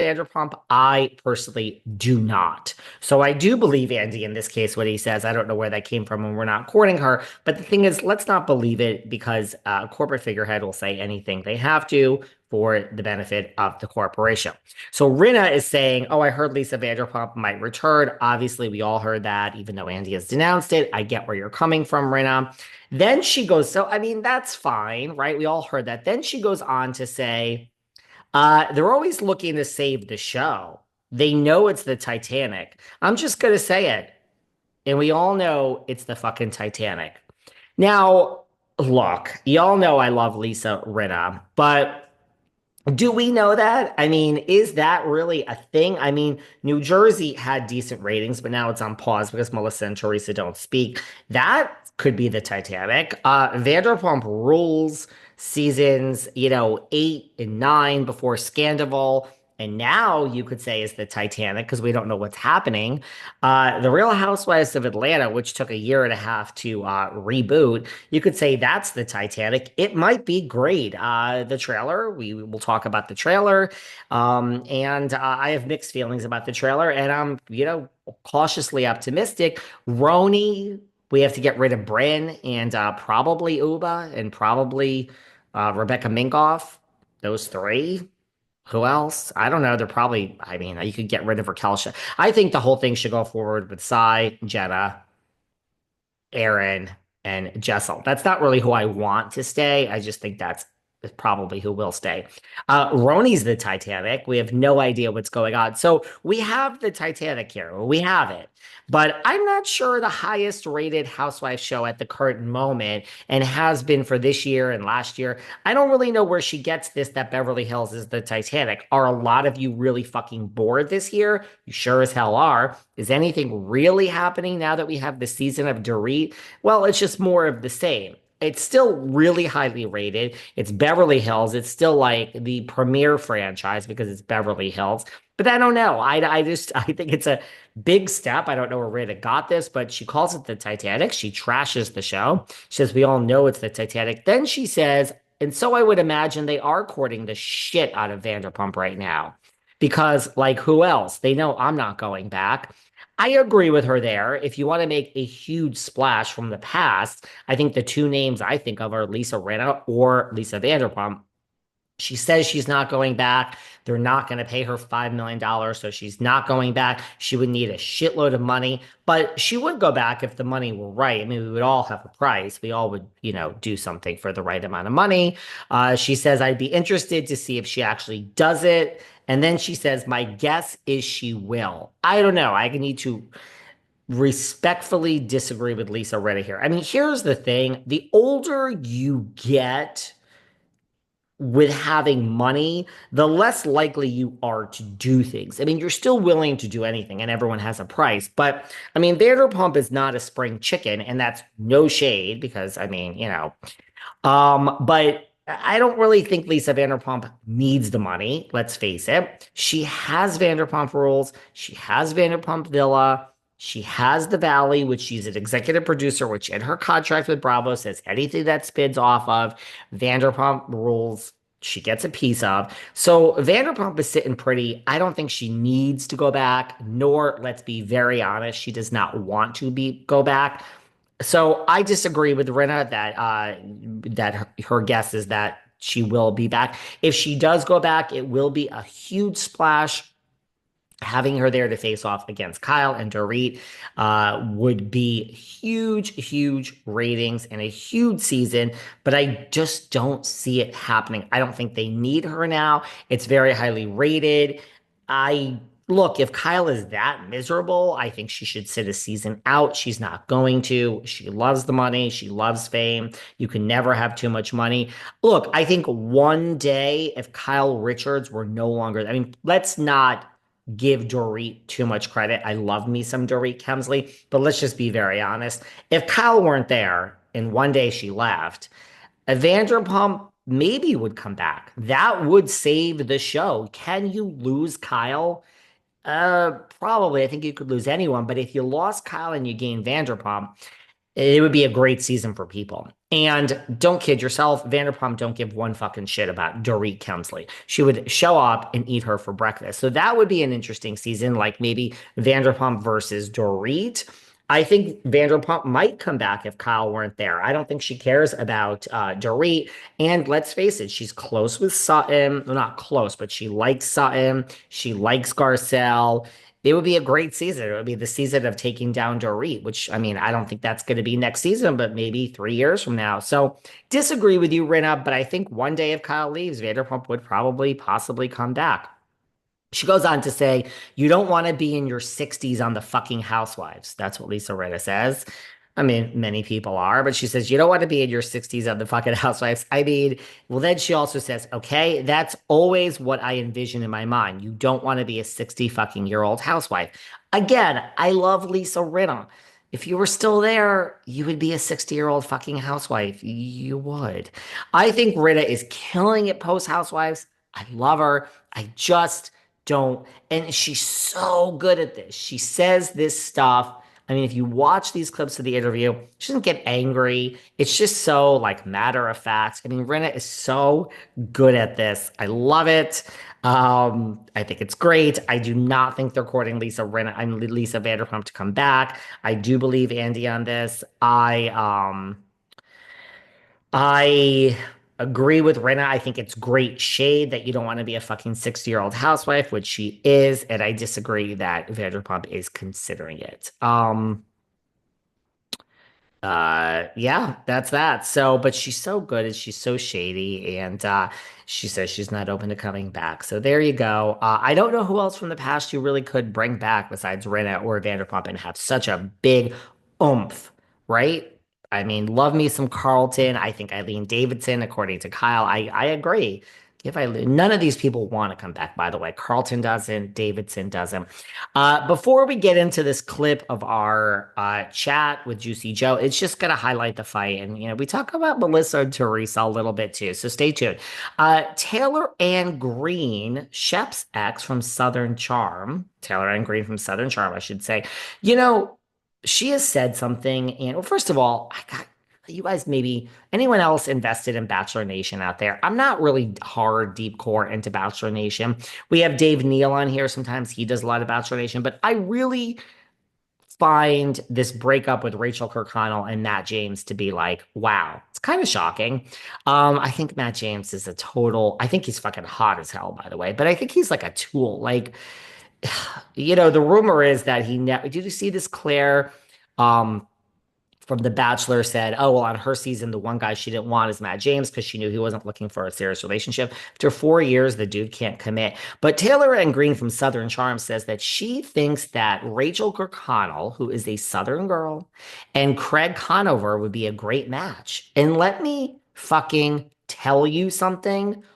Vanderpump? I personally do not. So I do believe Andy in this case, what he says. I don't know where that came from when we're not courting her. But the thing is, let's not believe it because a corporate figurehead will say anything they have to for the benefit of the corporation. So Rinna is saying, oh, I heard Lisa Vanderpump might return. Obviously, we all heard that, even though Andy has denounced it. I get where you're coming from, Rinna. Then she goes, so I mean, that's fine, right? We all heard that. Then she goes on to say, they're always looking to save the show. They know it's the Titanic. I'm just going to say it. And we all know it's the fucking Titanic. Now, look, y'all know I love Lisa Rinna, but do we know that? I mean, is that really a thing? I mean, New Jersey had decent ratings, but now it's on pause because Melissa and Teresa don't speak. That could be the Titanic. Vanderpump Rules seasons, 8 and 9 before Scandival. And now you could say is the Titanic because we don't know what's happening. The Real Housewives of Atlanta, which took a year and a half to reboot, you could say that's the Titanic. It might be great. The trailer, we will talk about the trailer. And I have mixed feelings about the trailer, and I'm, cautiously optimistic. Roni, we have to get rid of Bryn and probably Uba and probably Rebecca Minkoff. Those three. Who else? I don't know. They're probably, I mean, you could get rid of Raquel. I think the whole thing should go forward with Sai, Jenna, Aaron, and Jessel. That's not really who I want to stay. I just think that's probably who will stay. Roni's the Titanic. We have no idea what's going on. So we have the Titanic here. We have it. But I'm not sure the highest rated housewife show at the current moment and has been for this year and last year. I don't really know where she gets this that Beverly Hills is the Titanic. Are a lot of you really fucking bored this year? You sure as hell are. Is anything really happening now that we have the season of Dorit? Well, it's just more of the same. It's still really highly rated. It's Beverly Hills. It's still like the premier franchise because it's Beverly Hills. But I don't know. I think it's a big step. I don't know where Rita got this, but she calls it the Titanic. She trashes the show. She says, we all know it's the Titanic. Then she says, and so I would imagine they are courting the shit out of Vanderpump right now. Because, like, who else? They know I'm not going back. I agree with her there. If you want to make a huge splash from the past, I think the two names I think of are Lisa Rinna or Lisa Vanderpump. She says she's not going back. They're not going to pay her $5 million, so she's not going back. She would need a shitload of money, but she would go back if the money were right. I mean, we would all have a price. We all would, do something for the right amount of money. She says, I'd be interested to see if she actually does it. And then she says, my guess is she will. I don't know. I need to respectfully disagree with Lisa Rinna here. I mean, here's the thing. The older you get, with having money, the less likely you are to do things. I mean, you're still willing to do anything and everyone has a price. But I mean, Vanderpump is not a spring chicken, and that's no shade because I mean, but I don't really think Lisa Vanderpump needs the money. Let's face it. She has Vanderpump Rules. She has Vanderpump Villa. She has the Valley, which she's an executive producer, which in her contract with Bravo says anything that spins off of Vanderpump Rules, she gets a piece of. So Vanderpump is sitting pretty. I don't think she needs to go back, nor, let's be very honest, she does not want to go back. So I disagree with Rinna that her guess is that she will be back. If she does go back, it will be a huge splash. Having her there to face off against Kyle and Dorit would be huge, huge ratings and a huge season, but I just don't see it happening. I don't think they need her now. It's very highly rated. I Look, if Kyle is that miserable, I think she should sit a season out. She's not going to. She loves the money. She loves fame. You can never have too much money. Look, I think one day if Kyle Richards were no longer, I mean, let's not give Dorit too much credit. I love me some Dorit Kemsley, but let's just be very honest. If Kyle weren't there and one day she left, a Vanderpump maybe would come back. That would save the show. Can you lose Kyle? Probably. I think you could lose anyone, but if you lost Kyle and you gained Vanderpump, It would be a great season for people. And don't kid yourself, Vanderpump don't give one fucking shit about Dorit Kemsley. She would show up and eat her for breakfast. So that would be an interesting season, like maybe Vanderpump versus Dorit. I think Vanderpump might come back if Kyle weren't there. I don't think she cares about Dorit. And let's face it, she's close with Sutton. Well, not close, but she likes Sutton. She likes Garcelle. It would be a great season. It would be the season of taking down Dorit, which I mean, I don't think that's going to be next season, but maybe 3 years from now. So disagree with you, Rinna, but I think one day if Kyle leaves, Vanderpump would probably possibly come back. She goes on to say, you don't want to be in your 60s on the fucking housewives. That's what Lisa Rinna says. I mean, many people are, but she says, you don't want to be in your 60s on the fucking housewives. I mean, well, then she also says, okay, that's always what I envision in my mind. You don't want to be a 60 fucking year old housewife. Again, I love Lisa Rinna. If you were still there, you would be a 60-year-old fucking housewife. You would. I think Rinna is killing it post housewives. I love her. I just don't. And she's so good at this. She says this stuff. I mean, if you watch these clips of the interview, she doesn't get angry. It's just so like matter of fact. I mean, Rinna is so good at this. I love it. I think it's great. I do not think they're courting Lisa Vanderpump to come back. I do believe Andy on this. I agree with Rinna. I think it's great shade that you don't want to be a fucking 60-year-old housewife, which she is, and I disagree that Vanderpump is considering it. Yeah, that's that. So, but she's so good and she's so shady, and she says she's not open to coming back. So there you go. I don't know who else from the past you really could bring back besides Rinna or Vanderpump and have such a big oomph, right? I mean, love me some Carlton. I think Eileen Davidson, according to Kyle, I agree. If I none of these people want to come back, by the way, Carlton doesn't, Davidson doesn't. Before we get into this clip of our chat with Juicy Joe, it's just going to highlight the fight. And, we talk about Melissa and Teresa a little bit too. So stay tuned. Taylor Ann Green, Shep's ex from Southern Charm, Taylor Ann Green from Southern Charm, I should say, you know, she has said something. And well, first of all, I got you guys maybe anyone else invested in Bachelor Nation out there. I'm not really hard, deep core into Bachelor Nation. We have Dave Neal on here. Sometimes he does a lot of Bachelor Nation, but I really find this breakup with Rachel Kirkconnell and Matt James to be like, wow, it's kind of shocking. I think Matt James is I think he's fucking hot as hell, by the way, but I think he's like a tool. Like, the rumor is that did you see this, Claire? Um, from The Bachelor said, oh, well, on her season, the one guy she didn't want is Matt James because she knew he wasn't looking for a serious relationship. After 4 years, the dude can't commit. But Taylor Ann Green from Southern Charm says that she thinks that Rachel Kirkconnell, who is a Southern girl, and Craig Conover would be a great match. And let me fucking tell you something.